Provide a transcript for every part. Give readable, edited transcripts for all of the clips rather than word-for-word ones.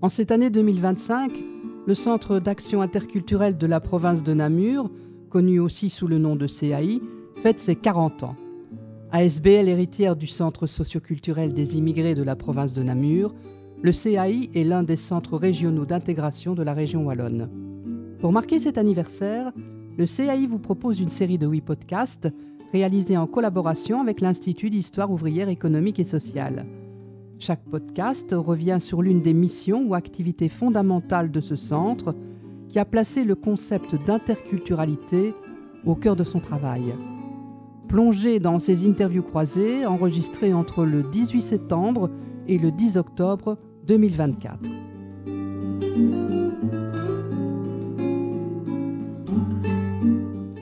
En cette année 2025, le Centre d'action interculturelle de la province de Namur, connu aussi sous le nom de CAI, fête ses 40 ans. ASBL héritière du Centre socioculturel des immigrés de la province de Namur, le CAI est l'un des centres régionaux d'intégration de la région wallonne. Pour marquer cet anniversaire, le CAI vous propose une série de 8 podcasts réalisés en collaboration avec l'Institut d'histoire ouvrière économique et sociale. Chaque podcast revient sur l'une des missions ou activités fondamentales de ce centre qui a placé le concept d'interculturalité au cœur de son travail. Plongez dans ces interviews croisées enregistrées entre le 18 septembre et le 10 octobre 2024.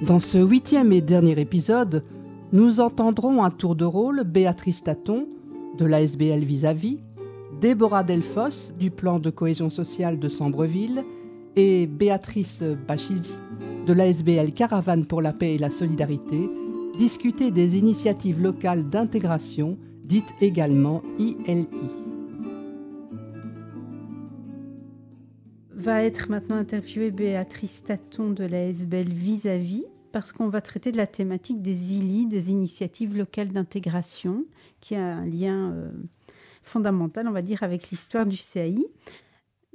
Dans ce 8e et dernier épisode, nous entendrons à tour de rôle Béatrice Taton, de l'ASBL Vis-à-vis, Déborah Delfos, du plan de cohésion sociale de Sambreville, et Béatrice Bachizi, de l'ASBL Caravane pour la paix et la solidarité, discuter des initiatives locales d'intégration, dites également ILI. Va être maintenant interviewée Béatrice Taton de l'ASBL Vis-à-vis, parce qu'on va traiter de la thématique des ILI, des initiatives locales d'intégration, qui a un lien fondamental, on va dire, avec l'histoire du CAI.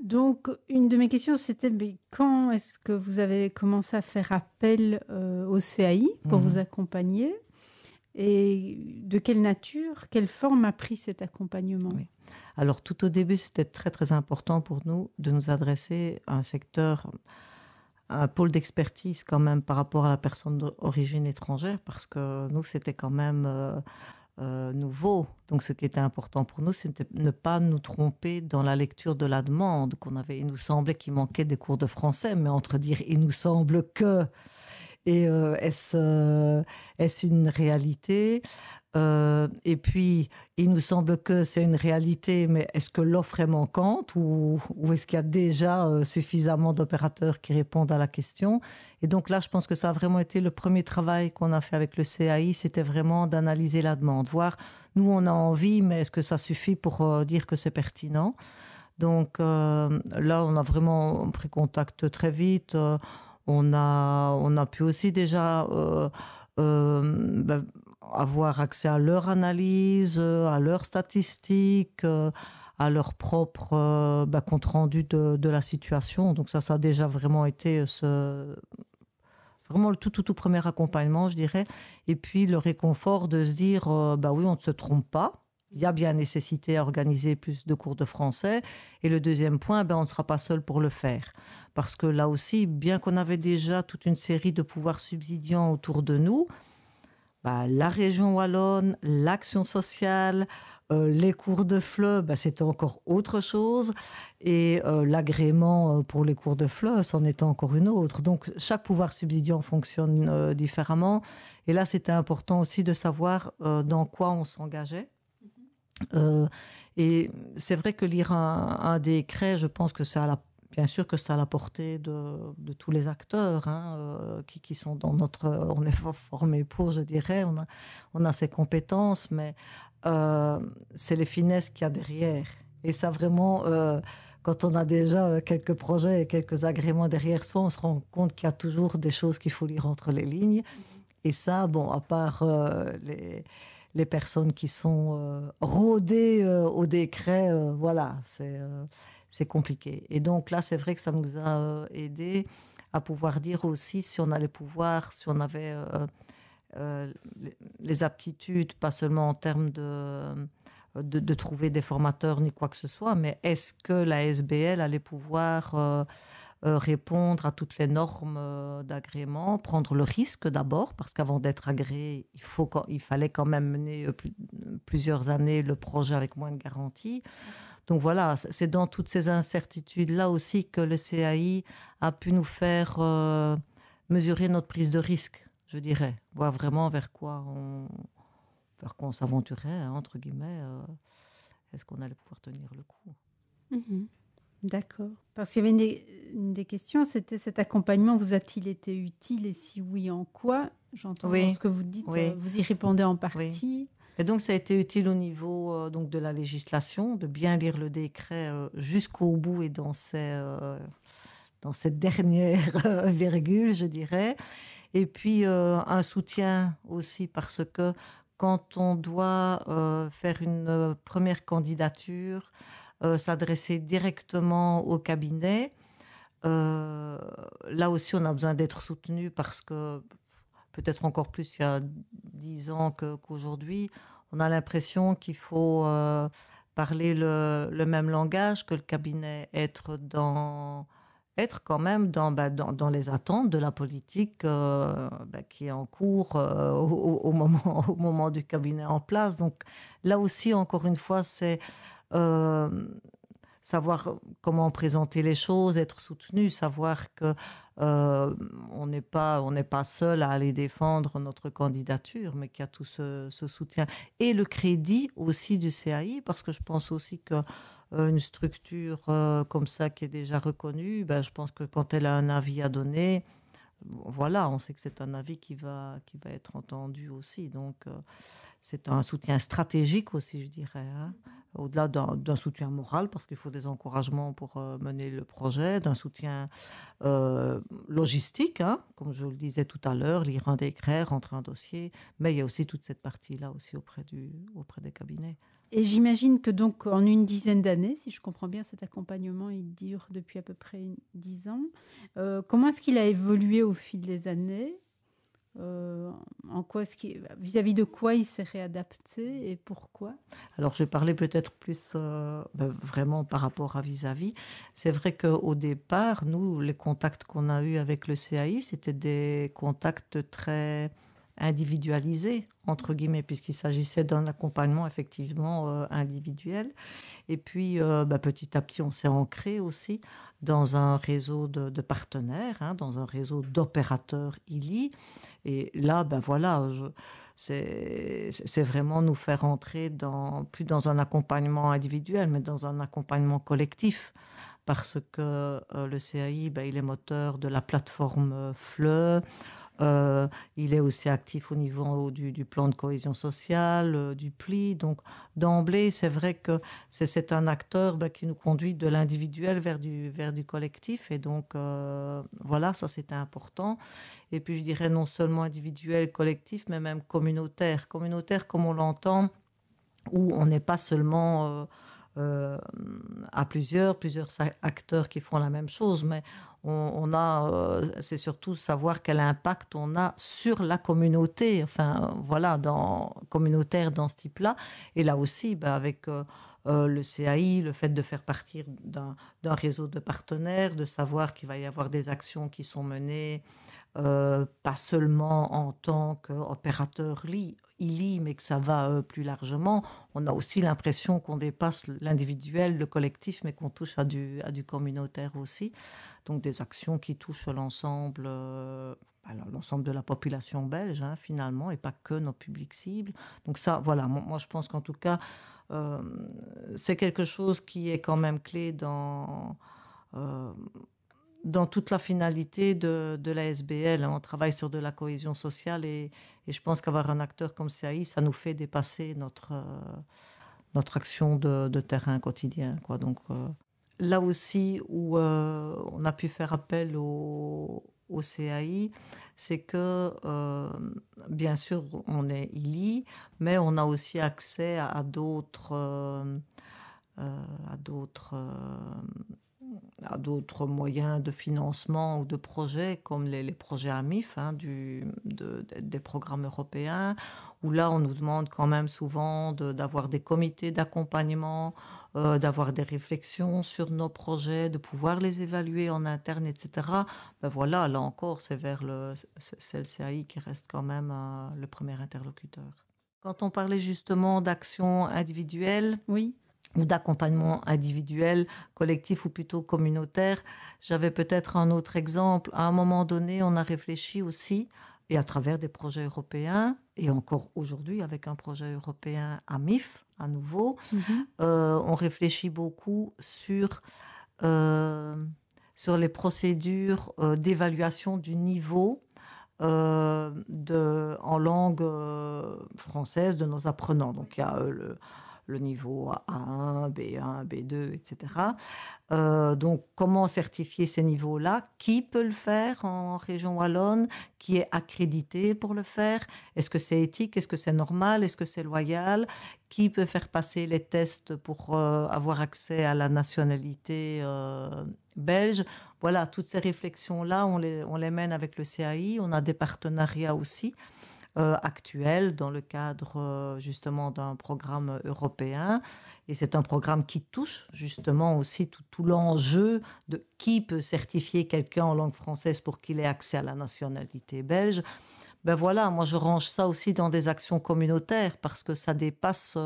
Donc, une de mes questions, c'était quand est-ce que vous avez commencé à faire appel au CAI pour vous accompagner, et de quelle nature, quelle forme a pris cet accompagnement? Oui. Alors, tout au début, c'était très, très important pour nous de nous adresser à un secteur, un pôle d'expertise quand même par rapport à la personne d'origine étrangère, parce que nous, c'était quand même nouveau. Donc, ce qui était important pour nous, c'était ne pas nous tromper dans la lecture de la demande qu'on avait. Il nous semblait qu'il manquait des cours de français, mais entre dire « il nous semble que » et est-ce une réalité ? Et puis, il nous semble que c'est une réalité, mais est-ce que l'offre est manquante ou est-ce qu'il y a déjà suffisamment d'opérateurs qui répondent à la question? Et donc là, je pense que ça a vraiment été le premier travail qu'on a fait avec le CAI, c'était vraiment d'analyser la demande, voir, nous on a envie, mais est-ce que ça suffit pour dire que c'est pertinent? Donc là, on a vraiment pris contact très vite, on a pu aussi déjà avoir accès à leur analyse, à leurs statistiques, à leur propre compte rendu de la situation. Donc ça a déjà vraiment été vraiment le tout premier accompagnement, je dirais. Et puis le réconfort de se dire, oui, on ne se trompe pas. Il y a bien nécessité à organiser plus de cours de français. Et le deuxième point, on ne sera pas seul pour le faire. Parce que là aussi, bien qu'on avait déjà toute une série de pouvoirs subsidiants autour de nous, la région wallonne, l'action sociale, les cours de FLE, c'était encore autre chose. Et l'agrément pour les cours de FLE, c'en était encore une autre. Donc, chaque pouvoir subsidiant fonctionne différemment. Et là, c'était important aussi de savoir dans quoi on s'engageait. Et c'est vrai que lire un décret, je pense que bien sûr que c'est à la portée de tous les acteurs qui sont dans on est formés pour, je dirais, on a ces compétences, mais c'est les finesses qu'il y a derrière. Et ça vraiment, quand on a déjà quelques projets et quelques agréments derrière soi, on se rend compte qu'il y a toujours des choses qu'il faut lire entre les lignes. Et ça, à part les personnes qui sont rodées au décret, voilà, c'est compliqué. Et donc là, c'est vrai que ça nous a aidé à pouvoir dire aussi si on avait les aptitudes, pas seulement en termes de trouver des formateurs ni quoi que ce soit, mais est-ce que la SBL allait pouvoir répondre à toutes les normes d'agrément, prendre le risque d'abord, parce qu'avant d'être agréé, il fallait quand même mener plusieurs années le projet avec moins de garanties. Donc voilà, c'est dans toutes ces incertitudes-là aussi que le CAI a pu nous faire mesurer notre prise de risque, je dirais, voir vraiment vers quoi on s'aventurait, entre guillemets, est-ce qu'on allait pouvoir tenir le coup. Mmh. D'accord. Parce qu'il y avait une des questions, c'était cet accompagnement vous a-t-il été utile et si oui, en quoi? J'entends ce que vous dites, vous y répondez en partie. Et donc, ça a été utile au niveau donc de la législation, de bien lire le décret jusqu'au bout et dans cette dernière virgule, je dirais. Et puis, un soutien aussi parce que quand on doit faire une première candidature, s'adresser directement au cabinet, là aussi, on a besoin d'être soutenu parce que peut-être encore plus il y a 10 ans qu'aujourd'hui, on a l'impression qu'il faut parler le même langage que le cabinet, être quand même dans les attentes de la politique qui est en cours au moment du cabinet en place. Donc là aussi, encore une fois, c'est savoir comment présenter les choses, être soutenu, savoir que on n'est pas seul à aller défendre notre candidature, mais qu'il y a tout ce soutien. Et le crédit aussi du CAI, parce que je pense aussi que une structure comme ça qui est déjà reconnue, je pense que quand elle a un avis à donner, voilà, on sait que c'est un avis qui va être entendu aussi. Donc, c'est un soutien stratégique aussi, je dirais, hein. Au-delà d'un soutien moral, parce qu'il faut des encouragements pour mener le projet, d'un soutien logistique, hein, comme je le disais tout à l'heure, lire un décret, rentrer un dossier, mais il y a aussi toute cette partie-là aussi auprès des cabinets. Et j'imagine que donc en une dizaine d'années, si je comprends bien, cet accompagnement, il dure depuis à peu près 10 ans. Comment est-ce qu'il a évolué au fil des années ? En quoi vis-à-vis de quoi il s'est réadapté et pourquoi? Alors, je vais parler peut-être plus vraiment par rapport à vis-à-vis. C'est vrai qu'au départ, nous, les contacts qu'on a eus avec le CAI, c'était des contacts très individualisés, entre guillemets, puisqu'il s'agissait d'un accompagnement effectivement individuel. Et puis, petit à petit, on s'est ancré aussi dans un réseau de partenaires, hein, dans un réseau d'opérateurs ILI. Et là, voilà, c'est vraiment nous faire entrer plus dans un accompagnement individuel, mais dans un accompagnement collectif. Parce que le CAI, il est moteur de la plateforme FLE. Il est aussi actif au niveau du plan de cohésion sociale, du PLI. Donc, d'emblée, c'est vrai que c'est un acteur qui nous conduit de l'individuel vers du collectif. Et donc, voilà, ça, c'était important. Et puis, je dirais non seulement individuel, collectif, mais même communautaire. Communautaire, comme on l'entend, où on n'est pas seulement à plusieurs acteurs qui font la même chose, mais c'est surtout savoir quel impact on a sur la communauté, enfin voilà, communautaire dans ce type-là. Et là aussi, avec le CAI, le fait de faire partie d'un réseau de partenaires, de savoir qu'il va y avoir des actions qui sont menées, pas seulement en tant qu'opérateur ILI, mais que ça va plus largement. On a aussi l'impression qu'on dépasse l'individuel, le collectif, mais qu'on touche à du communautaire aussi. Donc des actions qui touchent l'ensemble de la population belge, hein, finalement, et pas que nos publics cibles. Donc ça, voilà, moi je pense qu'en tout cas, c'est quelque chose qui est quand même clé dans toute la finalité de la SBL. On travaille sur de la cohésion sociale et je pense qu'avoir un acteur comme CAI, ça nous fait dépasser notre action de terrain quotidien, quoi. Donc là aussi où on a pu faire appel au CAI, c'est que bien sûr on est ILI, mais on a aussi accès à d'autres moyens de financement ou de projets comme les projets AMIF, hein, des programmes européens, où là on nous demande quand même souvent d'avoir des comités d'accompagnement, d'avoir des réflexions sur nos projets, de pouvoir les évaluer en interne, etc. Voilà, là encore c'est le CAI qui reste quand même le premier interlocuteur. Quand on parlait justement d'action individuelle, oui, ou d'accompagnement individuel, collectif ou plutôt communautaire. J'avais peut-être un autre exemple. À un moment donné, on a réfléchi aussi, et à travers des projets européens, et encore aujourd'hui avec un projet européen AMIF, à nouveau, on réfléchit beaucoup sur les procédures d'évaluation du niveau en langue française de nos apprenants. Donc il y a le niveau A1, B1, B2, etc. Donc, comment certifier ces niveaux-là? Qui peut le faire en région wallonne? Qui est accrédité pour le faire? Est-ce que c'est éthique? Est-ce que c'est normal? Est-ce que c'est loyal? Qui peut faire passer les tests pour avoir accès à la nationalité belge? Voilà, toutes ces réflexions-là, on les mène avec le CAI. On a des partenariats aussi actuel dans le cadre justement d'un programme européen. Et c'est un programme qui touche justement aussi tout l'enjeu de qui peut certifier quelqu'un en langue française pour qu'il ait accès à la nationalité belge. Ben voilà, moi je range ça aussi dans des actions communautaires parce que ça dépasse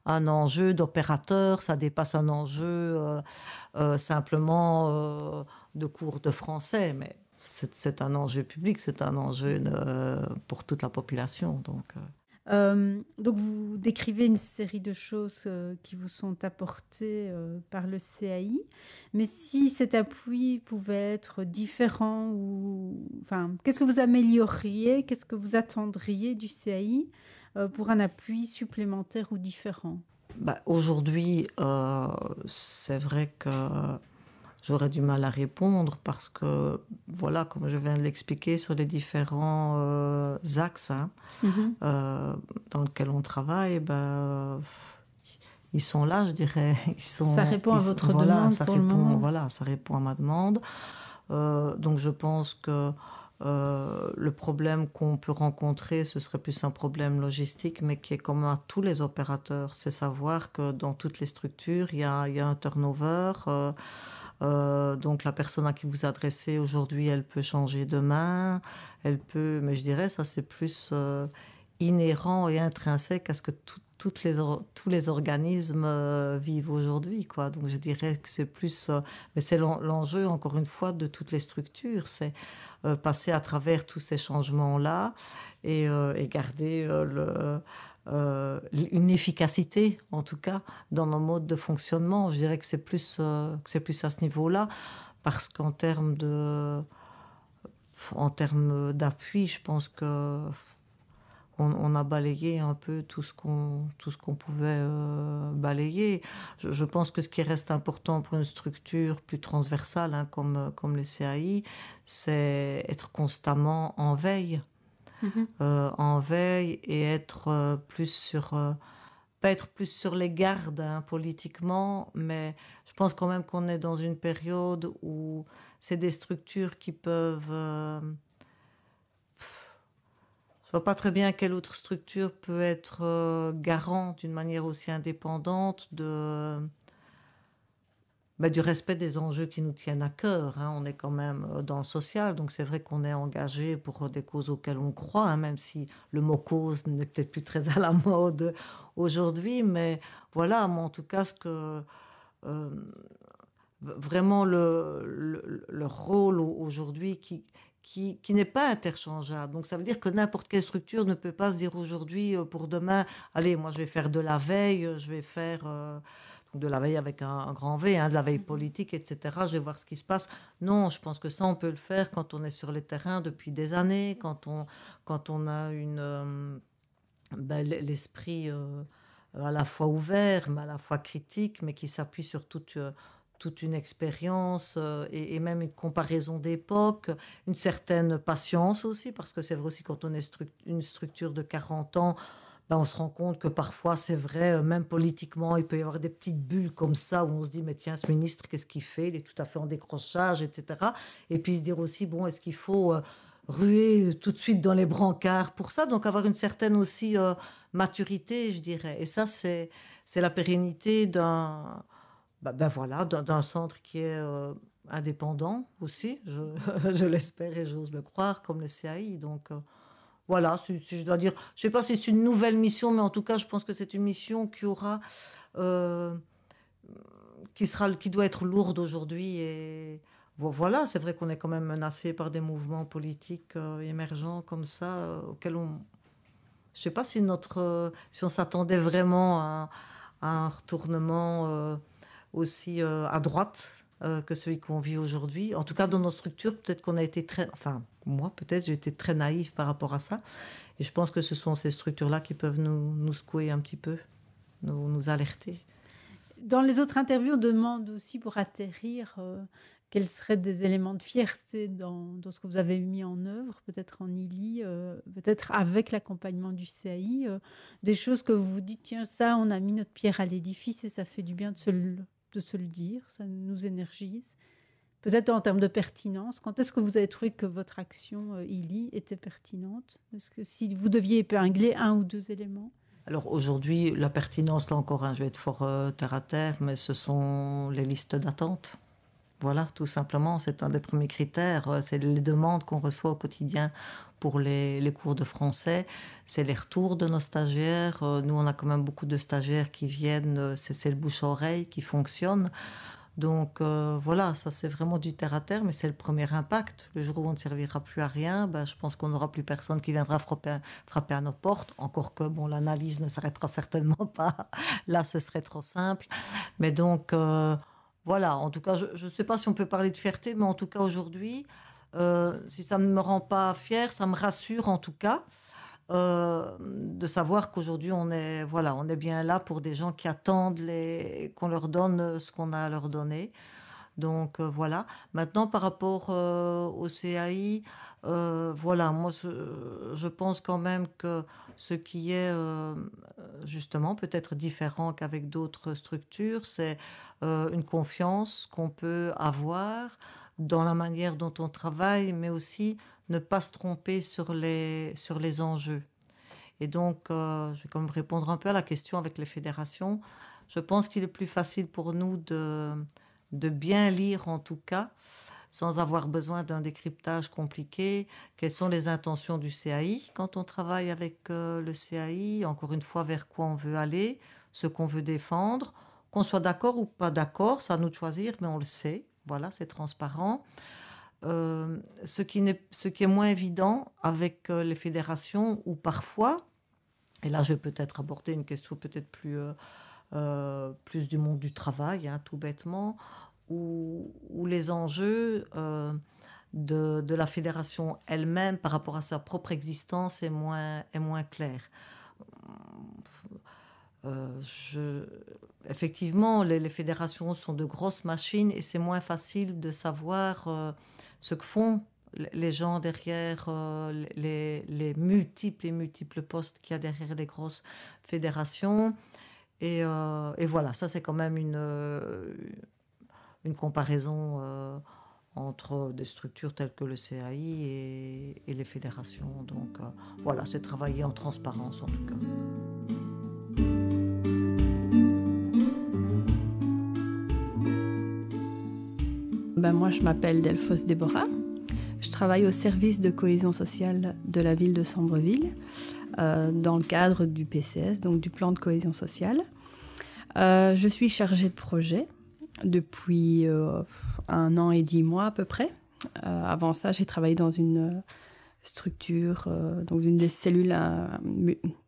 un enjeu d'opérateur, ça dépasse un enjeu simplement de cours de français, mais c'est un enjeu public, c'est un enjeu pour toute la population. Donc vous décrivez une série de choses qui vous sont apportées par le CAI, mais si cet appui pouvait être différent, qu'est-ce que vous amélioreriez, qu'est-ce que vous attendriez du CAI pour un appui supplémentaire ou différent? Aujourd'hui, c'est vrai que j'aurais du mal à répondre parce que, voilà, comme je viens de l'expliquer, sur les différents axes dans lesquels on travaille, ils sont là, je dirais. Ça répond à votre demande pour le moment. Voilà, ça répond à ma demande. Donc je pense que le problème qu'on peut rencontrer, ce serait plus un problème logistique, mais qui est commun à tous les opérateurs. C'est savoir que dans toutes les structures, il y a un turnover. Donc la personne à qui vous adressez aujourd'hui, elle peut changer demain, mais je dirais ça c'est plus inhérent et intrinsèque à ce que tous les organismes vivent aujourd'hui, quoi. Donc je dirais que c'est plus, mais c'est l'enjeu encore une fois de toutes les structures, c'est passer à travers tous ces changements-là et garder une efficacité, en tout cas, dans nos modes de fonctionnement. Je dirais que c'est plus à ce niveau-là, parce qu'en termes d'appui, je pense que on a balayé un peu tout ce qu'on pouvait balayer. Je pense que ce qui reste important pour une structure plus transversale, comme le CAI, c'est être constamment en veille. En veille et être pas être plus sur les gardes politiquement, mais je pense quand même qu'on est dans une période où c'est des structures qui peuvent... je vois pas très bien quelle autre structure peut être garant d'une manière aussi indépendante du respect des enjeux qui nous tiennent à cœur. On est quand même dans le social, donc c'est vrai qu'on est engagé pour des causes auxquelles on croit, même si le mot cause n'est peut-être plus très à la mode aujourd'hui, mais voilà, moi en tout cas, ce que vraiment le rôle aujourd'hui qui n'est pas interchangeable. Donc ça veut dire que n'importe quelle structure ne peut pas se dire aujourd'hui pour demain, allez, moi je vais faire de la veille, je vais faire... de la veille avec un grand V, de la veille politique, etc. Je vais voir ce qui se passe. Non, je pense que ça, on peut le faire quand on est sur les terrains depuis des années, quand on a l'esprit à la fois ouvert, mais à la fois critique, mais qui s'appuie sur toute une expérience et même une comparaison d'époque, une certaine patience aussi, parce que c'est vrai aussi quand on est une structure de 40 ans, on se rend compte que parfois, c'est vrai, même politiquement, il peut y avoir des petites bulles comme ça où on se dit, mais tiens, ce ministre, qu'est-ce qu'il fait? Il est tout à fait en décrochage, etc. Et puis se dire aussi, bon, est-ce qu'il faut ruer tout de suite dans les brancards pour ça? Donc avoir une certaine aussi maturité, je dirais. Et ça, c'est la pérennité d'un centre qui est indépendant aussi, je l'espère et j'ose le croire, comme le CAI. Donc... voilà, si je dois dire, je sais pas si c'est une nouvelle mission, mais en tout cas, je pense que c'est une mission qui doit être lourde aujourd'hui. Et voilà, c'est vrai qu'on est quand même menacé par des mouvements politiques émergents comme ça, auxquels je sais pas si on s'attendait vraiment à un retournement aussi à droite. que celui qu'on vit aujourd'hui. En tout cas, dans nos structures, peut-être qu'on a été très... Enfin, moi, peut-être, j'ai été très naïve par rapport à ça. Et je pense que ce sont ces structures-là qui peuvent nous secouer un petit peu, nous alerter. Dans les autres interviews, on demande aussi pour atterrir quels seraient des éléments de fierté dans ce que vous avez mis en œuvre, peut-être en ILI, peut-être avec l'accompagnement du CAI, des choses que vous vous dites, tiens, ça, on a mis notre pierre à l'édifice et ça fait du bien de se le dire, ça nous énergise. Peut-être en termes de pertinence, quand est-ce que vous avez trouvé que votre action ILI était pertinente? Est-ce que si vous deviez épingler un ou deux éléments? Alors aujourd'hui, la pertinence, là encore, je vais être fort terre à terre, mais ce sont les listes d'attente. Voilà, tout simplement, c'est un des premiers critères. C'est les demandes qu'on reçoit au quotidien pour les cours de français. C'est les retours de nos stagiaires. Nous, on a quand même beaucoup de stagiaires qui viennent, c'est le bouche-à-oreille qui fonctionne. Donc voilà, ça c'est vraiment du terre à terre, mais c'est le premier impact. Le jour où on ne servira plus à rien, je pense qu'on n'aura plus personne qui viendra frapper à nos portes. Encore que bon, l'analyse ne s'arrêtera certainement pas. Là, ce serait trop simple. Mais donc voilà, en tout cas, je ne sais pas si on peut parler de fierté, mais en tout cas aujourd'hui, si ça ne me rend pas fière, ça me rassure en tout cas. De savoir qu'aujourd'hui on est bien là pour des gens qui attendent qu'on leur donne ce qu'on a à leur donner. Donc voilà. Maintenant par rapport au CAI, voilà, moi je pense quand même que ce qui est justement peut-être différent qu'avec d'autres structures, c'est une confiance qu'on peut avoir dans la manière dont on travaille, mais aussi ne pas se tromper sur les enjeux. Et donc, je vais quand même répondre un peu à la question avec les fédérations. Je pense qu'il est plus facile pour nous de bien lire, en tout cas, sans avoir besoin d'un décryptage compliqué, quelles sont les intentions du CAI quand on travaille avec le CAI, encore une fois, vers quoi on veut aller, ce qu'on veut défendre, qu'on soit d'accord ou pas d'accord, c'est à nous de choisir, mais on le sait, voilà, c'est transparent. Ce qui est moins évident avec les fédérations où parfois, et là je vais peut-être aborder une question peut-être plus du monde du travail, tout bêtement, où les enjeux de la fédération elle-même par rapport à sa propre existence est moins clair. Effectivement, les fédérations sont de grosses machines et c'est moins facile de savoir ce que font les gens derrière les multiples postes qu'il y a derrière les grosses fédérations. Et voilà, ça c'est quand même une comparaison entre des structures telles que le CAI et les fédérations. Donc voilà, c'est travailler en transparence en tout cas. Moi, je m'appelle Delphos Déborah. Je travaille au service de cohésion sociale de la ville de Sambreville, dans le cadre du PCS, donc du plan de cohésion sociale. Je suis chargée de projet depuis 1 an et 10 mois à peu près. Avant ça, j'ai travaillé dans une structure, donc une des cellules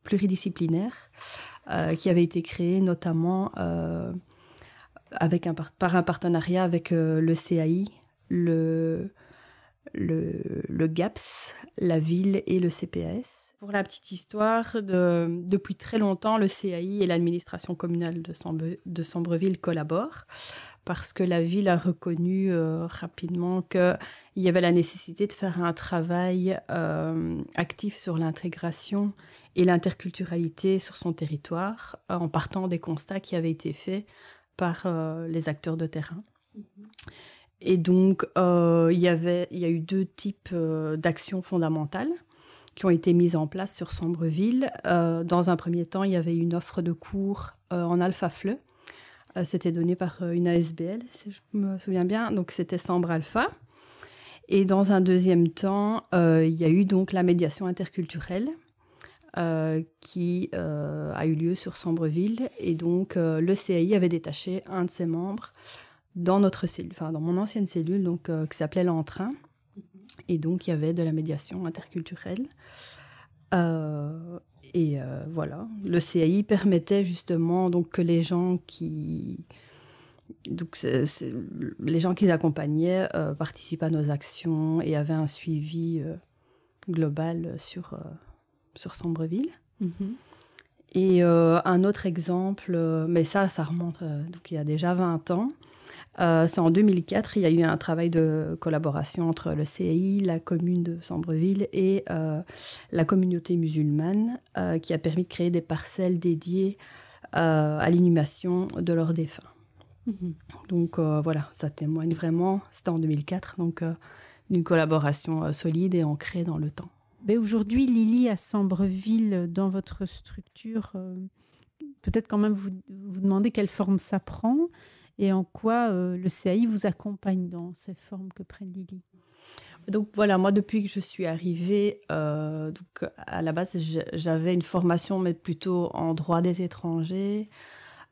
pluridisciplinaires qui avait été créée notamment par un partenariat avec le CAI, le GAPS, la ville et le CPAS. Pour la petite histoire, depuis très longtemps, le CAI et l'administration communale de Sambreville collaborent parce que la ville a reconnu rapidement qu'il y avait la nécessité de faire un travail actif sur l'intégration et l'interculturalité sur son territoire en partant des constats qui avaient été faits par les acteurs de terrain. Et donc, il y a eu 2 types d'actions fondamentales qui ont été mises en place sur Sambreville. Dans un premier temps, il y avait une offre de cours en Alpha FLE. C'était donné par une ASBL, si je me souviens bien. Donc, c'était Sambre Alpha. Et dans un deuxième temps, il y a eu donc la médiation interculturelle qui a eu lieu sur Sambreville. Et donc, le CAI avait détaché un de ses membres dans notre cellule, dans mon ancienne cellule, donc qui s'appelait l'Entrain. Et donc, il y avait de la médiation interculturelle. Voilà, le CAI permettait justement donc que les gens qui Donc, les gens qui les accompagnaient participaient à nos actions et avaient un suivi global sur Sambreville. Et un autre exemple, mais ça remonte donc il y a déjà 20 ans. C'est en 2004, il y a eu un travail de collaboration entre le CAI, la commune de Sambreville et la communauté musulmane qui a permis de créer des parcelles dédiées à l'inhumation de leurs défunts. Donc voilà, ça témoigne vraiment, c'était en 2004, donc d'une collaboration solide et ancrée dans le temps. Mais aujourd'hui, Lily, à Sambreville, dans votre structure, peut-être quand même vous demandez quelle forme ça prend et en quoi le CAI vous accompagne dans ces formes que prennent Lily. Donc voilà, moi depuis que je suis arrivée, donc à la base j'avais une formation mais plutôt en droit des étrangers.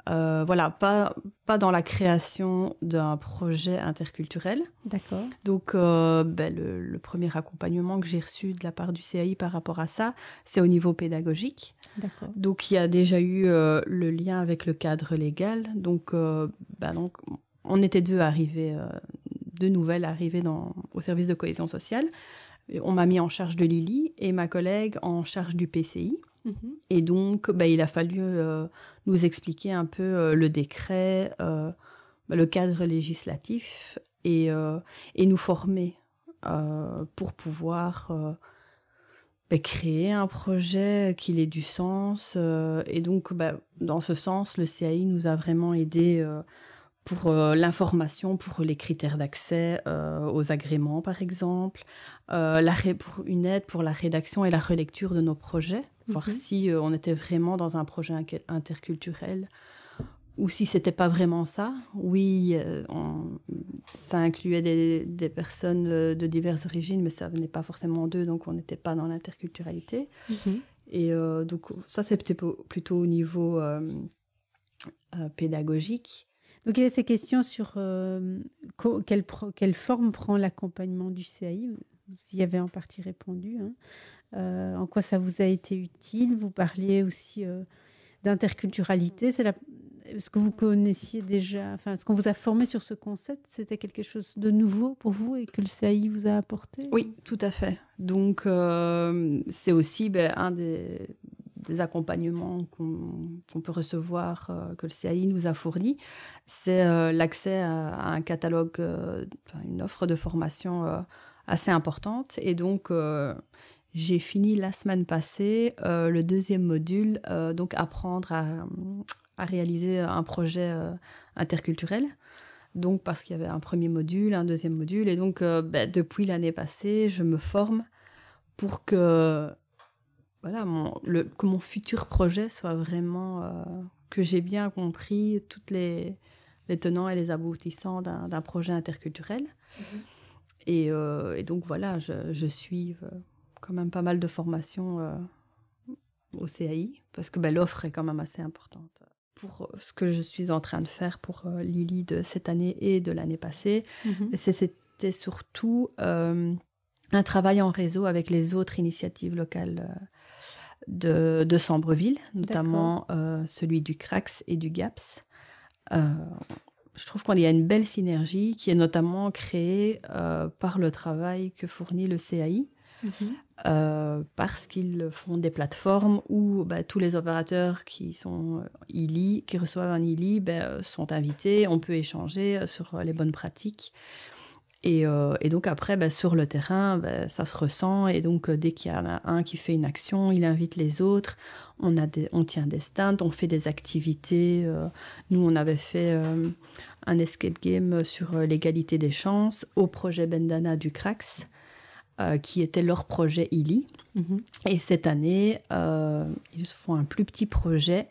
Voilà, pas dans la création d'un projet interculturel. D'accord. Donc, le premier accompagnement que j'ai reçu de la part du CAI par rapport à ça, c'est au niveau pédagogique. D'accord. Donc, il y a déjà eu le lien avec le cadre légal. Donc, on était deux nouvelles arrivées au service de cohésion sociale. On m'a mis en charge de Lily et ma collègue en charge du PCI. Et donc, il a fallu nous expliquer un peu le décret, le cadre législatif et nous former pour pouvoir créer un projet qui ait du sens. Et donc, dans ce sens, le CAI nous a vraiment aidés pour l'information, pour les critères d'accès aux agréments, par exemple, pour une aide pour la rédaction et la relecture de nos projets, voir si on était vraiment dans un projet interculturel ou si c'était pas vraiment ça. Oui, ça incluait des personnes de diverses origines, mais ça venait pas forcément d'eux, donc on n'était pas dans l'interculturalité. Et donc ça, c'était plutôt au niveau pédagogique. Donc il y avait ces questions sur quelle forme prend l'accompagnement du CAI. Vous y avez en partie répondu. En quoi ça vous a été utile. Vous parliez aussi d'interculturalité. Est-ce que vous connaissiez déjà, est-ce qu'on vous a formé sur ce concept? C'était quelque chose de nouveau pour vous et que le CAI vous a apporté? Oui, tout à fait. Donc c'est aussi un des accompagnements qu'on peut recevoir, que le CAI nous a fourni, c'est l'accès à un catalogue, une offre de formation assez importante. Et donc, j'ai fini la semaine passée le 2e module, donc apprendre à réaliser un projet interculturel. Donc, parce qu'il y avait un premier module, un 2e module. Et donc, depuis l'année passée, je me forme pour que mon futur projet soit vraiment... que j'ai bien compris toutes les tenants et les aboutissants d'un projet interculturel. Et donc, voilà, je suis quand même pas mal de formations au CAI, parce que l'offre est quand même assez importante. Pour ce que je suis en train de faire pour Lily de cette année et de l'année passée, c'était surtout un travail en réseau avec les autres initiatives locales de Sambreville, notamment celui du CRAX et du GAPS. Je trouve qu'il y a une belle synergie qui est notamment créée par le travail que fournit le CAI, parce qu'ils font des plateformes où tous les opérateurs qui sont ILI, qui reçoivent un ILI, sont invités, on peut échanger sur les bonnes pratiques. Et donc après, sur le terrain, ça se ressent. Et donc, dès qu'il y en a un qui fait une action, il invite les autres. On tient des stands, on fait des activités. Nous, on avait fait un escape game sur l'égalité des chances au projet Bendana du CRAX, qui était leur projet ILI. Et cette année, ils font un plus petit projet,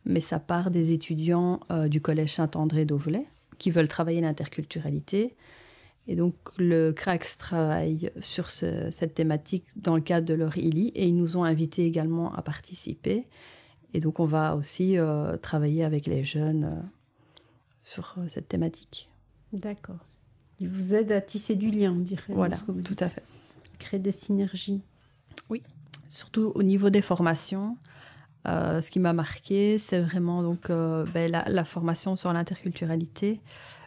mais ça part des étudiants du collège Saint-André d'Auvelais qui veulent travailler l'interculturalité. Et donc, le CRAX travaille sur cette thématique dans le cadre de leur ILI et ils nous ont invités également à participer. Et donc, on va aussi travailler avec les jeunes sur cette thématique. D'accord. Ils vous aident à tisser du lien, on dirait. Voilà, tout à fait. Créer des synergies. Oui, surtout au niveau des formations. Ce qui m'a marqué, c'est vraiment donc, la formation sur l'interculturalité,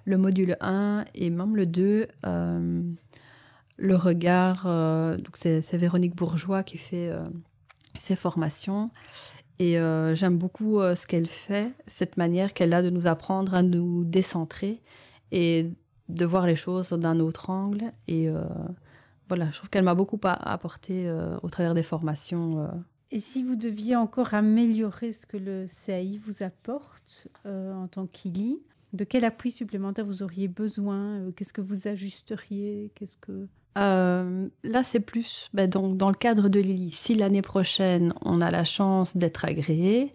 le module 1 et même le 2, le regard. Donc c'est Véronique Bourgeois qui fait ces formations. Et j'aime beaucoup ce qu'elle fait, cette manière qu'elle a de nous apprendre à nous décentrer et de voir les choses d'un autre angle. Et voilà, je trouve qu'elle m'a beaucoup apporté au travers des formations. Et si vous deviez encore améliorer ce que le CAI vous apporte en tant qu'ILI, de quel appui supplémentaire vous auriez besoin? Qu'est-ce que vous ajusteriez? Là, c'est plus donc, dans le cadre de l'ILI. Si l'année prochaine, on a la chance d'être agréé,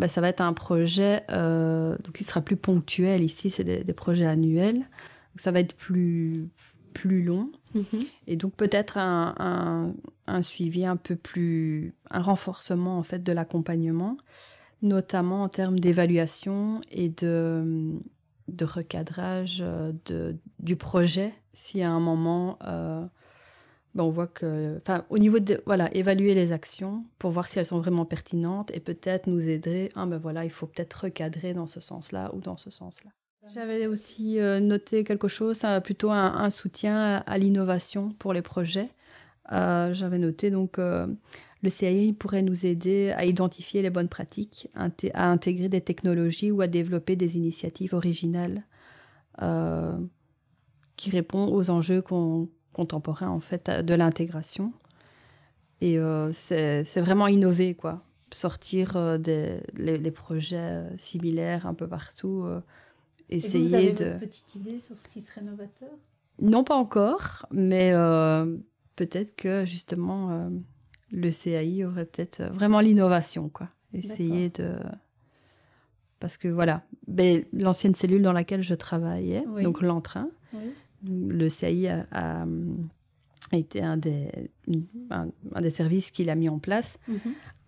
ça va être un projet donc, qui sera plus ponctuel. Ici, c'est des projets annuels. Donc, ça va être plus long. Et donc, peut-être un suivi un peu plus... un renforcement, en fait, de l'accompagnement, notamment en termes d'évaluation et de recadrage du projet. Si à un moment, on voit que... Enfin, au niveau de... Voilà, évaluer les actions pour voir si elles sont vraiment pertinentes et peut-être nous aider. Il faut peut-être recadrer dans ce sens-là ou dans ce sens-là. J'avais aussi noté quelque chose, plutôt un soutien à l'innovation pour les projets. J'avais noté donc... le CAI pourrait nous aider à identifier les bonnes pratiques, à intégrer des technologies ou à développer des initiatives originales qui répondent aux enjeux contemporains en fait, de l'intégration. Et c'est vraiment innover, quoi. Sortir les projets similaires un peu partout. Essayer et vous avez une petite idée sur ce qui serait novateur? Non, pas encore, mais peut-être que justement... le CAI aurait peut-être vraiment l'innovation, quoi. Essayer de... Parce que voilà, l'ancienne cellule dans laquelle je travaillais, donc l'Entrain, le CAI a été un des services qu'il a mis en place.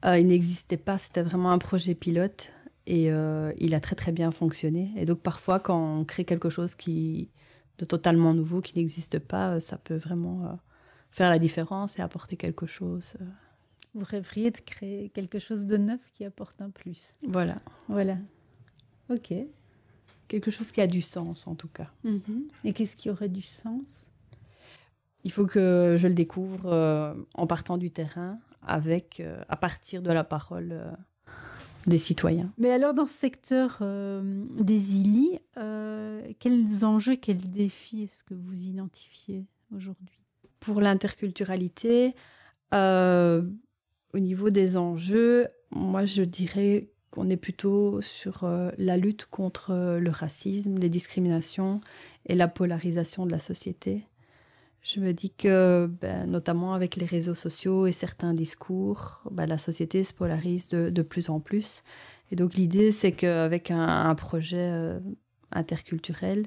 Il n'existait pas, c'était vraiment un projet pilote et il a très très bien fonctionné. Et donc parfois, quand on crée quelque chose de totalement nouveau, qui n'existe pas, ça peut vraiment... faire la différence et apporter quelque chose. Vous rêveriez de créer quelque chose de neuf qui apporte un plus. Voilà. Ok. Quelque chose qui a du sens, en tout cas. Et qu'est-ce qui aurait du sens? Il faut que je le découvre en partant du terrain, à partir de la parole des citoyens. Mais alors, dans ce secteur des ILI, quels enjeux, quels défis est-ce que vous identifiez aujourd'hui? Pour l'interculturalité, au niveau des enjeux, moi je dirais qu'on est plutôt sur la lutte contre le racisme, les discriminations et la polarisation de la société. Je me dis que, notamment avec les réseaux sociaux et certains discours, la société se polarise de plus en plus. Et donc l'idée, c'est qu'avec un projet interculturel,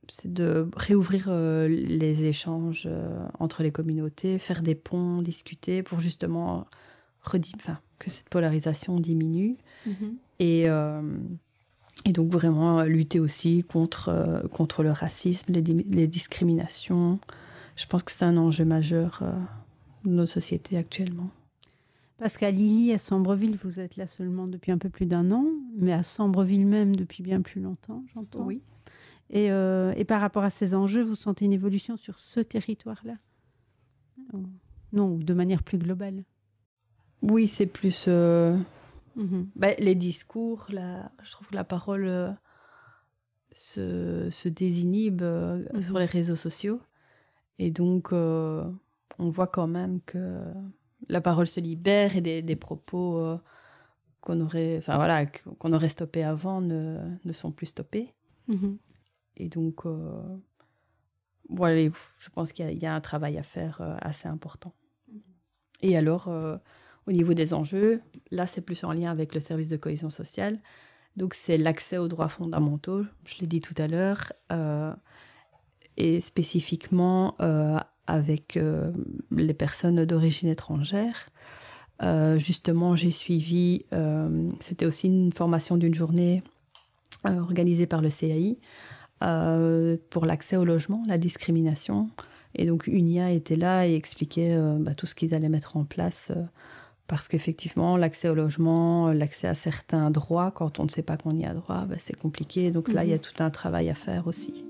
c'est de réouvrir les échanges entre les communautés, faire des ponts, discuter pour justement que cette polarisation diminue. Et donc vraiment lutter aussi contre le racisme, les discriminations. Je pense que c'est un enjeu majeur de nos sociétés actuellement. Parce qu'à Lily, à Sambreville, vous êtes là seulement depuis un peu plus d'1 an, mais à Sambreville même depuis bien plus longtemps, j'entends. Oui. Et par rapport à ces enjeux, vous sentez une évolution sur ce territoire-là? Non, de manière plus globale. Oui, c'est plus... les discours, je trouve que la parole se désinhibe sur les réseaux sociaux. Et donc, on voit quand même que la parole se libère et des propos qu'on aurait stoppés avant ne sont plus stoppés. Et donc, je pense qu'il y a un travail à faire assez important. Et alors, au niveau des enjeux, là, c'est plus en lien avec le service de cohésion sociale. Donc, c'est l'accès aux droits fondamentaux, je l'ai dit tout à l'heure, et spécifiquement avec les personnes d'origine étrangère. Justement, j'ai suivi, c'était aussi une formation d'une journée organisée par le CAI, pour l'accès au logement, la discrimination. Et donc, UNIA était là et expliquait tout ce qu'ils allaient mettre en place Parce qu'effectivement, l'accès au logement, l'accès à certains droits, quand on ne sait pas qu'on y a droit, c'est compliqué. Donc là, il y a tout un travail à faire aussi.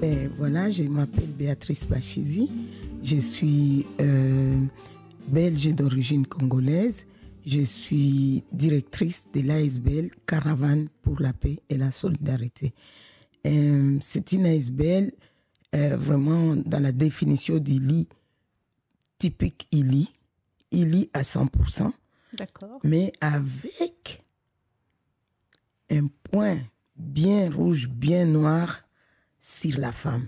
Et voilà, je m'appelle Béatrice Bachizi. Je suis belge d'origine congolaise. Je suis directrice de l'ASBL Caravane pour la paix et la solidarité. C'est une ASBL vraiment dans la définition d'ILI, typique ILI à 100%, D'accord. mais avec un point bien rouge, bien noir sur la femme,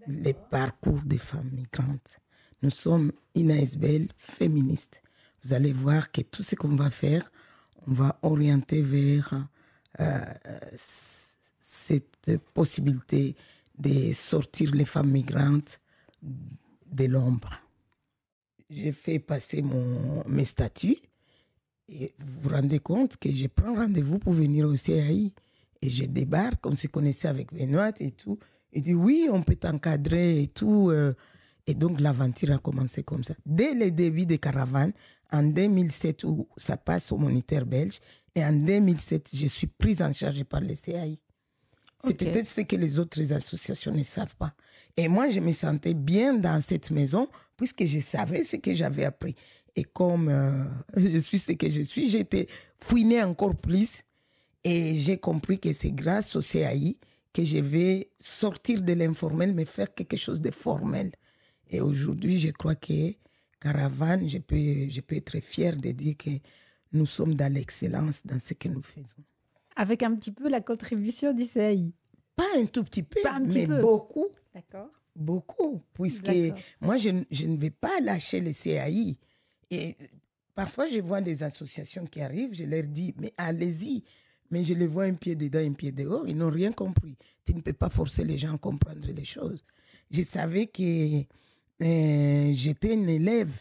les parcours des femmes migrantes. Nous sommes une ASBL féministe. Vous allez voir que tout ce qu'on va faire, on va orienter vers cette possibilité de sortir les femmes migrantes de l'ombre. J'ai fait passer mes statuts et vous vous rendez compte que je prends rendez-vous pour venir au CAI et je débarque, on se connaissait avec Benoît et tout. Il dit oui, on peut t'encadrer et tout. Et donc l'aventure a commencé comme ça. Dès le début de Caravane, en 2007 où ça passe au Moniteur belge, et en 2007, je suis prise en charge par le CAI. C'est peut-être ce que les autres associations ne savent pas. Et moi, je me sentais bien dans cette maison puisque je savais ce que j'avais appris. Et comme je suis ce que je suis, j'étais fouinée encore plus. Et j'ai compris que c'est grâce au CAI que je vais sortir de l'informel, mais faire quelque chose de formel. Et aujourd'hui, je crois que Caravane, je peux être fière de dire que nous sommes dans l'excellence dans ce que nous faisons. Avec un petit peu la contribution du CAI. Pas un tout petit peu, mais peu. beaucoup. D'accord. Beaucoup. Puisque moi, je ne vais pas lâcher le CAI. Et parfois, je vois des associations qui arrivent, je leur dis, mais allez-y. Mais je les vois un pied dedans, un pied dehors. Ils n'ont rien compris. Tu ne peux pas forcer les gens à comprendre les choses. Je savais que j'étais une élève.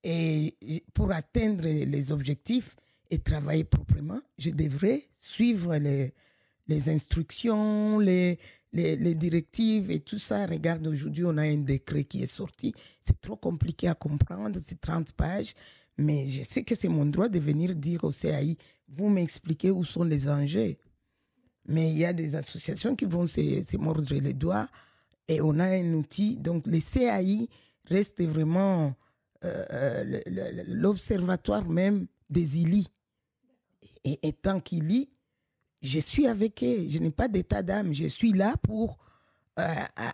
Et pour atteindre les objectifs et travailler proprement, je devrais suivre les instructions, les directives et tout ça. Regarde, aujourd'hui, on a un décret qui est sorti. C'est trop compliqué à comprendre, c'est 30 pages. Mais je sais que c'est mon droit de venir dire au CAI, vous m'expliquez où sont les enjeux. Mais il y a des associations qui vont se mordre les doigts et on a un outil. Donc, le CAI reste vraiment l'observatoire même des ILI. Et tant qu'ILI, je suis avec eux. Je n'ai pas d'état d'âme. Je suis là pour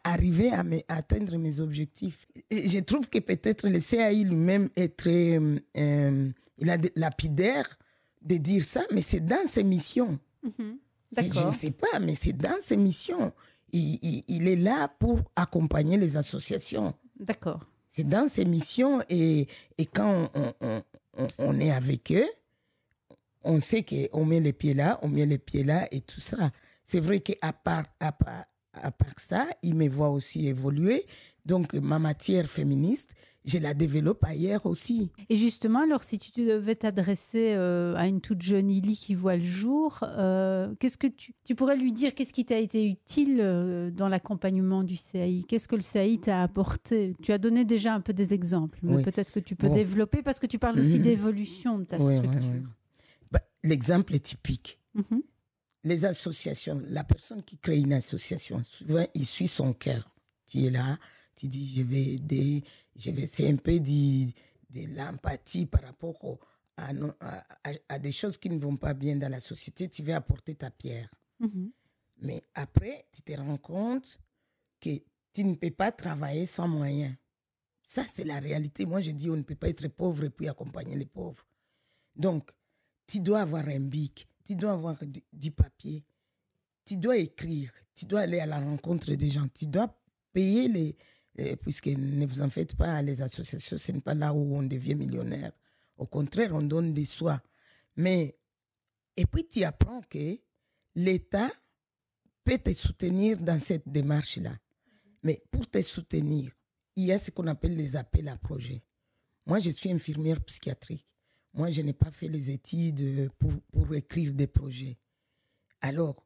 arriver à atteindre mes objectifs. Et je trouve que peut-être le CAI lui-même est très il a lapidaire de dire ça, mais c'est dans ses missions. D'accord. Je ne sais pas, mais c'est dans ses missions. Il est là pour accompagner les associations. D'accord. C'est dans ses missions et quand on est avec eux, on sait qu'on met les pieds là, on met les pieds là et tout ça. C'est vrai qu'à part ça, ils me voient aussi évoluer. Donc, ma matière féministe, je la développe ailleurs aussi. Et justement, alors, si tu devais t'adresser à une toute jeune Ili qui voit le jour, qu'est-ce que tu pourrais lui dire? Qu'est-ce qui t'a été utile dans l'accompagnement du CAI? Qu'est-ce que le CAI t'a apporté? Tu as donné déjà un peu des exemples, mais peut-être que tu peux développer parce que tu parles aussi d'évolution de ta structure. Oui. Bah, l'exemple est typique. Les associations, la personne qui crée une association, souvent, il suit son cœur. Tu es là, tu dis, je vais c'est un peu de l'empathie par rapport à des choses qui ne vont pas bien dans la société. Tu vas apporter ta pierre. Mais après, tu te rends compte que tu ne peux pas travailler sans moyens. Ça, c'est la réalité. Moi, je dis, on ne peut pas être pauvre et puis accompagner les pauvres. Donc, tu dois avoir un bic, tu dois avoir du papier, tu dois écrire, tu dois aller à la rencontre des gens, tu dois payer puisque ne vous en faites pas, les associations, ce n'est pas là où on devient millionnaire. Au contraire, on donne des soins. Et puis tu apprends que l'État peut te soutenir dans cette démarche-là. Mais pour te soutenir, il y a ce qu'on appelle les appels à projets. Moi, je suis infirmière psychiatrique. Moi, je n'ai pas fait les études pour écrire des projets. Alors,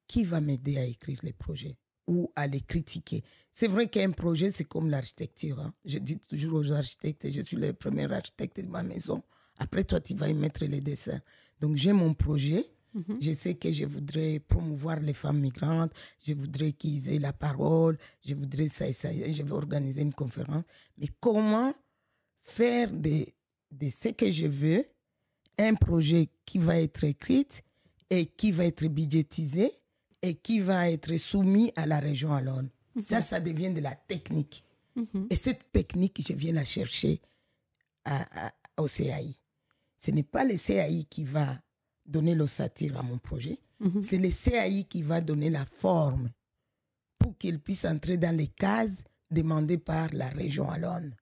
qui va m'aider à écrire les projets? ou à les critiquer. C'est vrai qu'un projet, c'est comme l'architecture. Hein. Je dis toujours aux architectes, je suis le premier architecte de ma maison. Après, toi, tu vas y mettre les dessins. Donc, j'ai mon projet. Je sais que je voudrais promouvoir les femmes migrantes. Je voudrais qu'ils aient la parole. Je voudrais ça et ça. Je vais organiser une conférence. Mais comment faire de ce que je veux un projet qui va être écrit et qui va être budgétisé et qui va être soumis à la région Wallonne. Ça devient de la technique. Et cette technique, je viens la chercher au CAI. Ce n'est pas le CAI qui va donner l'ossature à mon projet. C'est le CAI qui va donner la forme pour qu'il puisse entrer dans les cases demandées par la région Wallonne.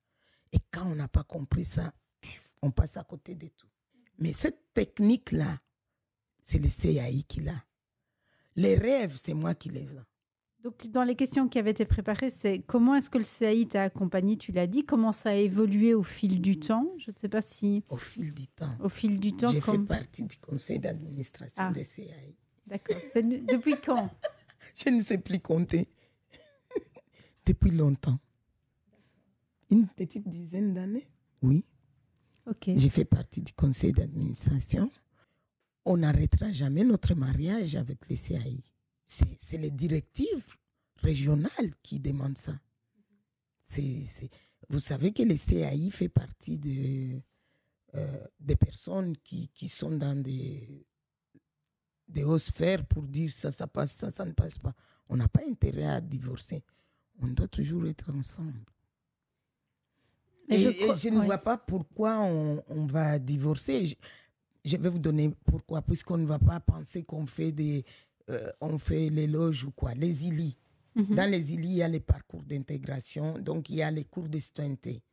Et quand on n'a pas compris ça, on passe à côté de tout. Mais cette technique-là, c'est le CAI qui l'a. Les rêves, c'est moi qui les ai. Donc, dans les questions qui avaient été préparées, c'est comment est-ce que le CAI t'a accompagné, tu l'as dit, comment ça a évolué au fil du temps? Je ne sais pas si... Au fil du temps. Au fil du temps, j'ai fait partie du conseil d'administration des CAI. D'accord. C'est depuis quand? Je ne sais plus compter. Depuis longtemps. Une petite dizaine d'années, oui. Ok. J'ai fait partie du conseil d'administration. On n'arrêtera jamais notre mariage avec les CAI. C'est les directives régionales qui demandent ça. Vous savez que les CAI fait partie des personnes qui sont dans des hautes sphères pour dire ça passe, ça ne passe pas. On n'a pas intérêt à divorcer. On doit toujours être ensemble. Et je ne vois pas pourquoi on va divorcer. Je vais vous donner pourquoi. Puisqu'on ne va pas penser qu'on fait on fait les loges ou quoi. Les ILI. Dans les ILI, il y a les parcours d'intégration. Donc, il y a les cours de citoyenneté.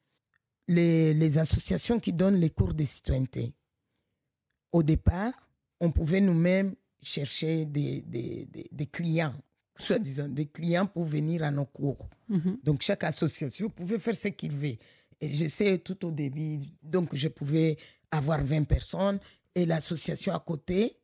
Les associations qui donnent les cours de citoyenneté. Au départ, on pouvait nous-mêmes chercher des clients, soi-disant des clients pour venir à nos cours. Donc, chaque association pouvait faire ce qu'il veut. Et je sais, tout au début, donc je pouvais avoir 20 personnes et l'association à côté,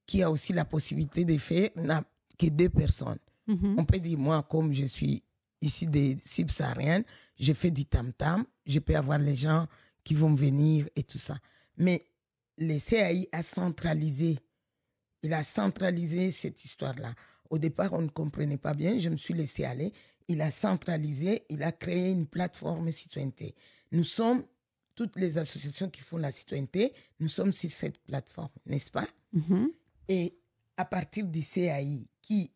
qui a aussi la possibilité de faire, n'a que 2 personnes. On peut dire, moi, comme je suis ici des subsahariennes, je fais du tam-tam, je peux avoir les gens qui vont venir et tout ça. Mais le CAI a centralisé. Il a centralisé cette histoire-là. Au départ, on ne comprenait pas bien, je me suis laissé aller. Il a centralisé, il a créé une plateforme citoyenneté. Nous sommes, toutes les associations qui font la citoyenneté, nous sommes sur cette plateforme, n'est-ce pas? Et à partir du CAI, qui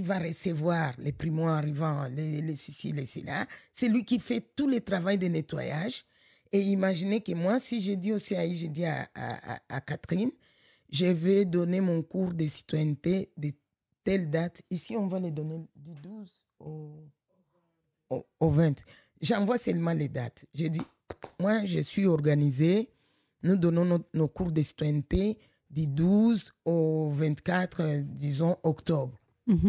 va recevoir les primo-arrivants, les ceci, les cela, c'est lui qui fait tout le travail de nettoyage. Et imaginez que moi, si j'ai dit au CAI, j'ai dit à Catherine, je vais donner mon cours de citoyenneté de telle date. Ici, on va les donner du 12 au 20. J'envoie seulement les dates. J'ai dit, moi, je suis organisée. Nous donnons nos cours de citoyenneté du 12 au 24, disons, octobre.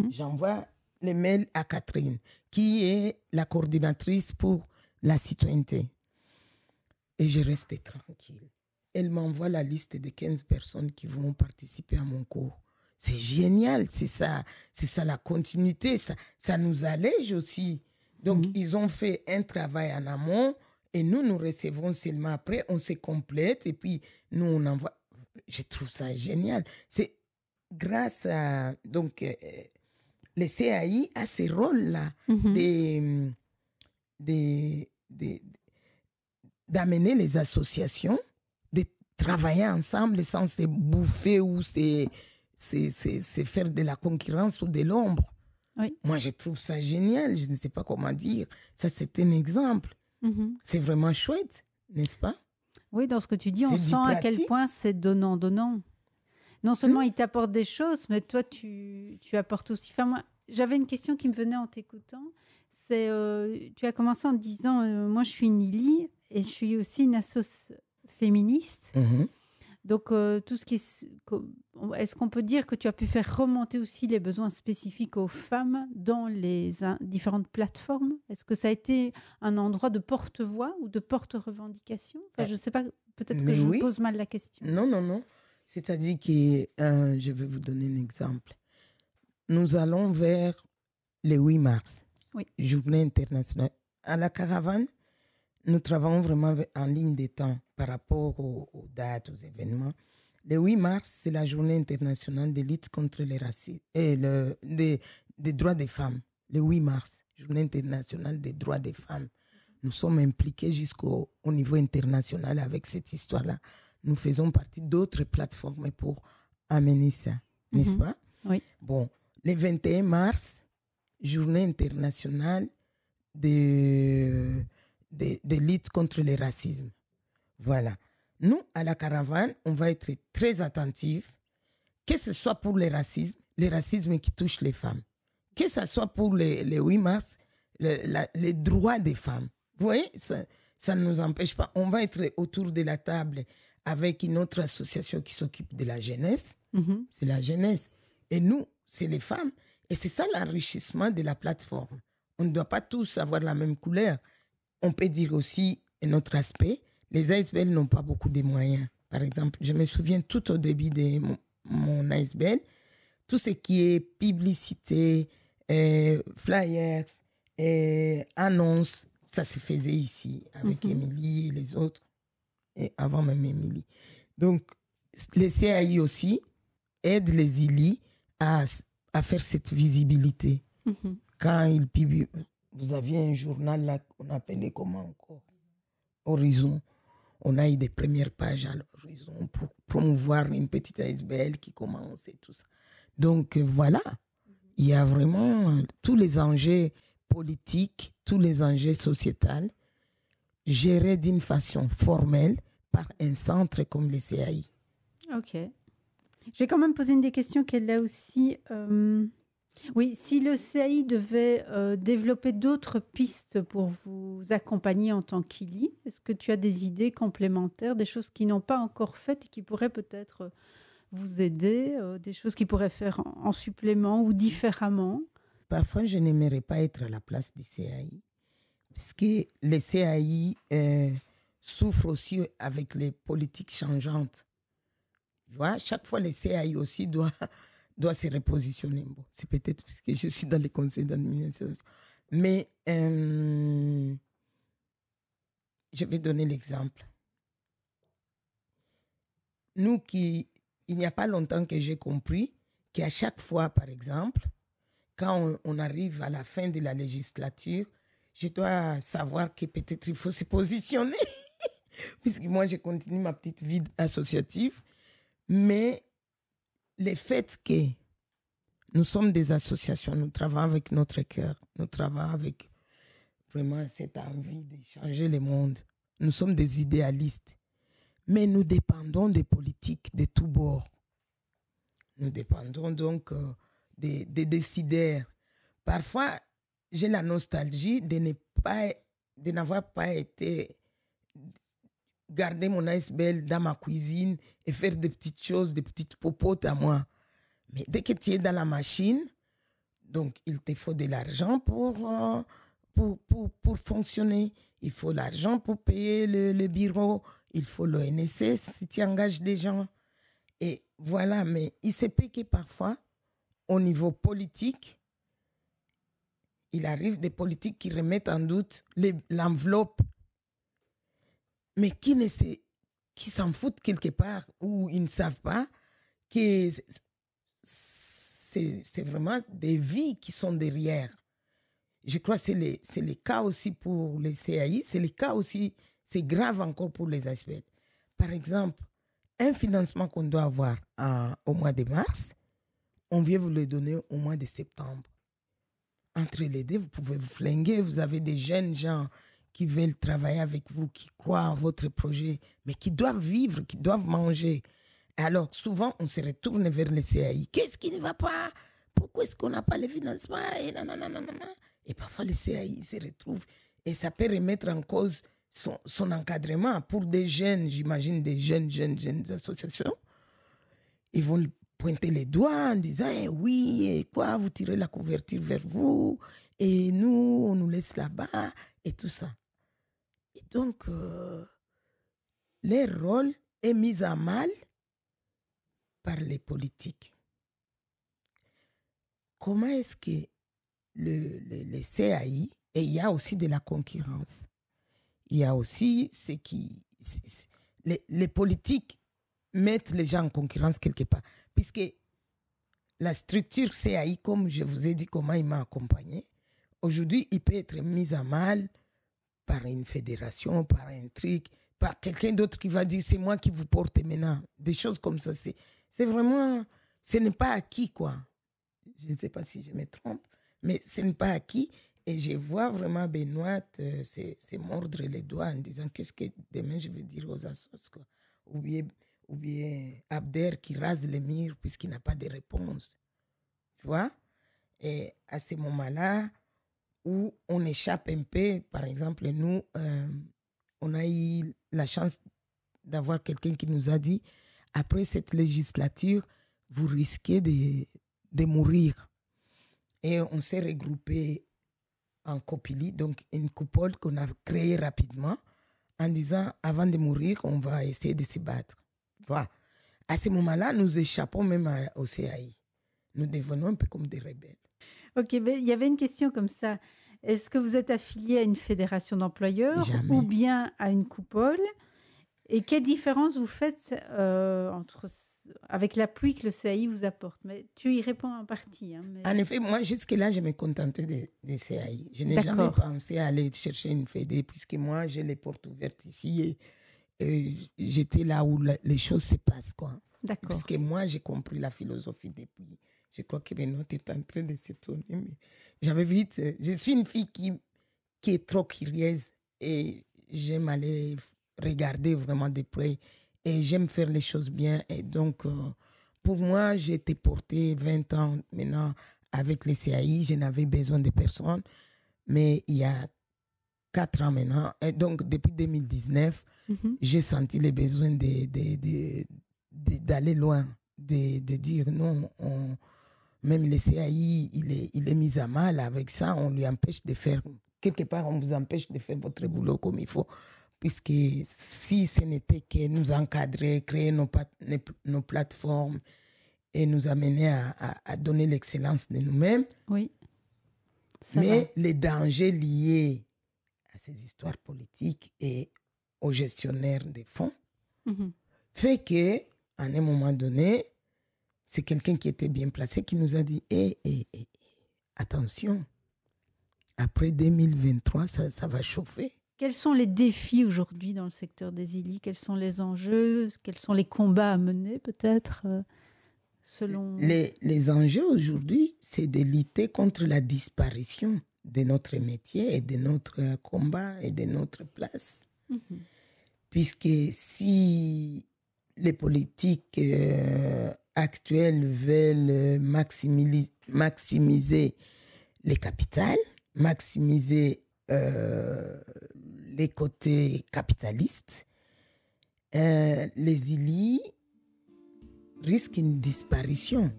J'envoie les mails à Catherine, qui est la coordinatrice pour la citoyenneté. Et je reste tranquille. Elle m'envoie la liste de 15 personnes qui vont participer à mon cours. C'est génial, c'est ça la continuité, ça nous allège aussi. Donc, ils ont fait un travail en amont et nous recevons seulement après, on se complète et puis nous, on envoie. Je trouve ça génial. C'est grâce à... Donc, le CAI a ce rôle-là d'amener les associations, de travailler ensemble sans se bouffer ou c'est faire de la concurrence ou de l'ombre. Oui. Moi, je trouve ça génial. Je ne sais pas comment dire. Ça, c'est un exemple. C'est vraiment chouette, n'est-ce pas? Oui, dans ce que tu dis, on sent à quel point c'est donnant-donnant. Non seulement il t'apporte des choses, mais toi, tu apportes aussi. Enfin, moi, j'avais une question qui me venait en t'écoutant. C'est, tu as commencé en disant, moi, je suis une ILI et je suis aussi une assoce féministe. Donc, tout ce qui est-ce qu'on peut dire que tu as pu faire remonter aussi les besoins spécifiques aux femmes dans les différentes plateformes? Est-ce que ça a été un endroit de porte-voix ou de porte-revendication? Je ne sais pas, peut-être que je pose mal la question. Non. C'est-à-dire que, je vais vous donner un exemple. Nous allons vers le 8 mars, Oui. Journée internationale. À la caravane, nous travaillons vraiment en ligne de temps par rapport aux dates, aux événements. Le 8 mars, c'est la Journée internationale de lutte contre les racistes et des droits des femmes. Le 8 mars, Journée internationale des droits des femmes. Nous sommes impliqués jusqu'au niveau international avec cette histoire-là. Nous faisons partie d'autres plateformes pour amener ça, n'est-ce pas? Oui. Bon, le 21 mars, Journée internationale de lutte contre le racisme. Voilà. Nous, à la caravane, on va être très attentifs, que ce soit pour le racisme qui touche les femmes, que ce soit pour le 8 mars, les droits des femmes. Vous voyez, ça ne nous empêche pas. On va être autour de la table avec une autre association qui s'occupe de la jeunesse. C'est la jeunesse. Et nous, c'est les femmes. Et c'est ça l'enrichissement de la plateforme. On ne doit pas tous avoir la même couleur. On peut dire aussi un autre aspect. Les ASBL n'ont pas beaucoup de moyens. Par exemple, je me souviens tout au début de mon ASBL, tout ce qui est publicité, flyers, annonces, ça se faisait ici avec Émilie et les autres, et avant même Émilie. Donc, les CAI aussi aident les ILI à faire cette visibilité. Quand ils publient, vous aviez un journal là qu'on appelait comment encore? Horizon. On a eu des premières pages à l'Horizon pour promouvoir une petite ASBL qui commence et tout ça. Donc voilà, il y a vraiment tous les enjeux politiques, tous les enjeux sociétals gérés d'une façon formelle par un centre comme les CAI. Ok. Je vais quand même poser une des questions qu'elle a aussi. Oui, si le CAI devait développer d'autres pistes pour vous accompagner en tant qu'ILI, est-ce que tu as des idées complémentaires, des choses qui n'ont pas encore faites et qui pourraient peut-être vous aider, des choses qu'ils pourraient faire en supplément ou différemment? Parfois, je n'aimerais pas être à la place du CAI, parce que le CAI souffre aussi avec les politiques changeantes. Tu vois, chaque fois, le CAI aussi doit se repositionner. Bon, c'est peut-être parce que je suis dans les conseils d'administration. Mais je vais donner l'exemple. Nous il n'y a pas longtemps que j'ai compris qu'à chaque fois, par exemple, quand on arrive à la fin de la législature, je dois savoir que peut-être il faut se positionner. Puisque moi, je continue ma petite vie associative. Mais le fait que nous sommes des associations, nous travaillons avec notre cœur, nous travaillons avec vraiment cette envie de changer le monde. Nous sommes des idéalistes, mais nous dépendons des politiques de tous bords. Nous dépendons donc des décideurs. Parfois, j'ai la nostalgie de n'avoir pas été garder mon ASBL dans ma cuisine et faire des petites choses, des petites popotes à moi. Mais dès que tu es dans la machine, donc il te faut de l'argent pour fonctionner. Il faut l'argent pour payer le bureau. Il faut l'ONSS si tu engages des gens. Et voilà, mais il se peut que parfois, au niveau politique, il arrive des politiques qui remettent en doute l'enveloppe, mais qui s'en foutent quelque part, ou ils ne savent pas que c'est vraiment des vies qui sont derrière. Je crois que c'est le cas aussi pour les CAI, c'est le cas aussi, c'est grave encore pour les ASBL. Par exemple, un financement qu'on doit avoir au mois de mars, on vient vous le donner au mois de septembre. Entre les deux, vous pouvez vous flinguer, vous avez des jeunes gens qui veulent travailler avec vous, qui croient en votre projet, mais qui doivent vivre, qui doivent manger. Alors, souvent, on se retourne vers le CAI. Qu'est-ce qui ne va pas? Pourquoi est-ce qu'on n'a pas le financement? Et parfois, le CAI se retrouve et ça peut remettre en cause son encadrement. Pour des jeunes, j'imagine des jeunes associations, ils vont pointer les doigts en disant oui, et quoi, vous tirez la couverture vers vous, et nous, on nous laisse là-bas, et tout ça. Et donc, leur rôle est mis à mal par les politiques. Comment est-ce que les CAI, et il y a aussi de la concurrence. Il y a aussi ce qui... Les politiques mettent les gens en concurrence quelque part. Puisque la structure CAI, comme je vous ai dit comment il m'a accompagné, aujourd'hui, il peut être mis à mal par une fédération, par un truc, par quelqu'un d'autre qui va dire c'est moi qui vous porte maintenant. Des choses comme ça. C'est vraiment... Ce n'est pas acquis, quoi. Je ne sais pas si je me trompe, mais ce n'est pas acquis. Et je vois vraiment Benoît se mordre les doigts en disant qu'est-ce que demain je vais dire aux assos, quoi. Ou bien Abder qui rase les murs puisqu'il n'a pas de réponse. Tu vois? Et à ce moment-là, où on échappe un peu, par exemple, nous, on a eu la chance d'avoir quelqu'un qui nous a dit, après cette législature, vous risquez de mourir. Et on s'est regroupé en Copili, donc une coupole qu'on a créée rapidement, en disant, avant de mourir, on va essayer de se battre. Voilà. À ce moment-là, nous échappons même au CAI. Nous devenons un peu comme des rebelles. Ok, mais il y avait une question comme ça. Est-ce que vous êtes affilié à une fédération d'employeurs Jamais. ou bien à une coupole? Et quelle différence vous faites avec l'appui que le CAI vous apporte? Mais tu y réponds en partie. Hein, mais... En effet, moi, jusque-là, je me contentais des CAI. Je n'ai jamais pensé à aller chercher une fédé, puisque moi, j'ai les portes ouvertes ici et j'étais là où les choses se passent, quoi. D'accord. Parce que moi, j'ai compris la philosophie depuis. Je crois que Benoît est en train de s'étonner, mais j'avais vite... Je suis une fille qui est trop curieuse et j'aime aller regarder vraiment de près et j'aime faire les choses bien. Et donc, pour moi, j'ai été portée 20 ans maintenant avec les CAI. Je n'avais besoin de personne, mais il y a 4 ans maintenant, et donc depuis 2019, j'ai senti le besoin d'aller loin, de dire non, même le CAI, il est mis à mal avec ça, on lui empêche de faire, quelque part on vous empêche de faire votre boulot comme il faut, puisque si ce n'était que nous encadrer, créer nos plateformes et nous amener à donner l'excellence de nous-mêmes, oui, mais les dangers liés à ces histoires politiques et aux gestionnaires des fonds fait que à un moment donné, c'est quelqu'un qui était bien placé qui nous a dit attention, après 2023, ça va chauffer. Quels sont les défis aujourd'hui dans le secteur des ILI? Quels sont les enjeux? Quels sont les combats à mener peut-être selon... Les enjeux aujourd'hui, c'est de lutter contre la disparition de notre métier et de notre combat et de notre place. Puisque si les politiques actuelles veulent maximiser les capitales, maximiser les côtés capitalistes, les ILI risquent une disparition.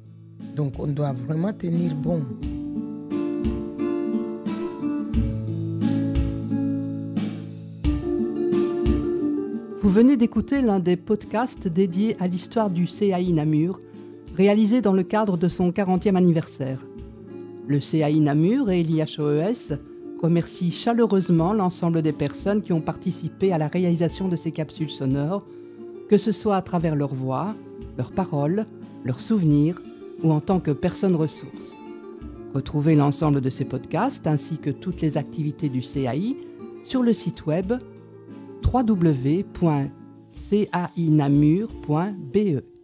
Donc on doit vraiment tenir bon. Vous venez d'écouter l'un des podcasts dédiés à l'histoire du CAI Namur, réalisé dans le cadre de son 40e anniversaire. Le CAI Namur et l'IHOES remercient chaleureusement l'ensemble des personnes qui ont participé à la réalisation de ces capsules sonores, que ce soit à travers leur voix, leurs paroles, leurs souvenirs ou en tant que personnes ressources. Retrouvez l'ensemble de ces podcasts ainsi que toutes les activités du CAI sur le site web www.cainamur.be.